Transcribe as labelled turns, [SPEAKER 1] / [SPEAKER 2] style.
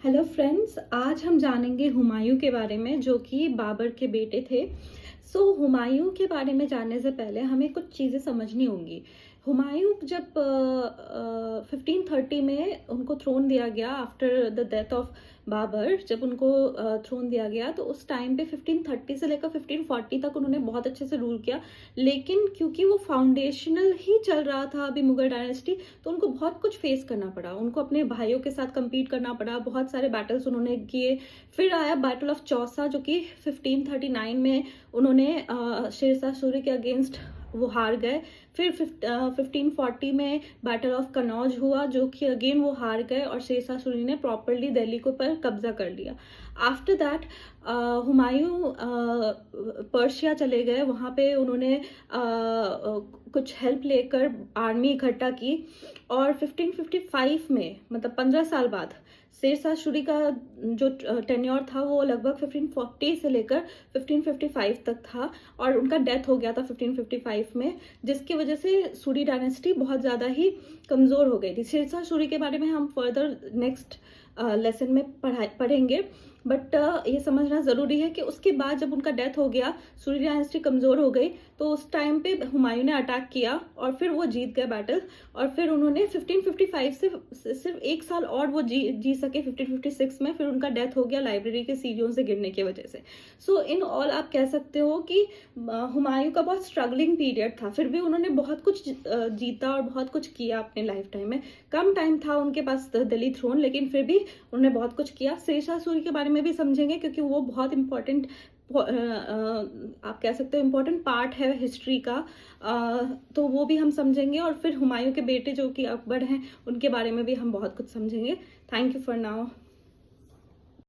[SPEAKER 1] Hello friends, आज हम जानेंगे हुमायूं के बारे में जो कि बाबर के बेटे थे। हुमायूं के बारे में जानने से पहले हमें कुछ चीज़ें समझनी होंगी। हुमायूं जब 1530 में उनको थ्रोन दिया गया after the death of Babur, जब उनको थ्रोन दिया गया तो उस टाइम पे 1530 से लेकर 1540 तक उन्होंने बहुत अच्छे से रूल किया। लेकिन क्योंकि वो फाउंडेशनल ही चल रहा था अभी मुगल डायनेस्टी, तो उनको बहुत कुछ फेस करना पड़ा। उनको अपने भाइयों के साथ compete करना पड़ा, बहुत सारे बैटल्स उन्होंने किए। फिर आया बैटल ऑफ चौसा जो कि 1539 में उन्होंने शेरशाह सूरी के अगेंस्ट वो हार गए। फिर 1540 में बैटल ऑफ कनौज हुआ जो कि अगेन वो हार गए और शेरशाह सूरी ने प्रॉपरली दिल्ली को पर कब्जा कर लिया। आफ्टर दैट हुमायूं पर्शिया चले गए। वहाँ पे उन्होंने कुछ हेल्प लेकर आर्मी इकट्ठा की और 1555 में, मतलब 15 साल बाद, शेरशाह सूरी का जो टेन्योर था वो लगभग 1540 से लेकर 1555 तक था और उनका डेथ हो गया था 1555 में, जिसकी वजह से सूरी डायनेस्टी बहुत ज़्यादा ही कमज़ोर हो गई थी। शेरशाह सूरी के बारे में हम फर्दर नेक्स्ट लेसन में पढ़ेंगे, बट ये समझना ज़रूरी है कि उसके बाद जब उनका डेथ हो गया, सूरी डायनेस्टी कमज़ोर हो गई, तो उस टाइम पे हुमायूं ने अटैक किया और फिर वो जीत गए बैटल। और फिर उन्होंने 1555 से सिर्फ एक साल और वो जी सके 1556 में, फिर उनका डेथ हो गया लाइब्रेरी के सीढ़ियों से गिरने की वजह से। इन ऑल आप कह सकते हो कि हुमायूं का बहुत स्ट्रगलिंग पीरियड था, फिर भी उन्होंने बहुत कुछ जीता और बहुत कुछ किया अपने लाइफ टाइम में। कम टाइम था उनके पास दिल्ली थ्रोन, लेकिन फिर भी उन्होंने बहुत कुछ किया। शेरशाह सूरी के बारे में भी समझेंगे क्योंकि वो बहुत इंपॉर्टेंट, आप कह सकते हो इम्पोर्टेंट पार्ट है हिस्ट्री का। तो वो भी हम समझेंगे और फिर हुमायूं के बेटे जो कि अकबर हैं उनके बारे में भी हम बहुत कुछ समझेंगे। Thank you for now.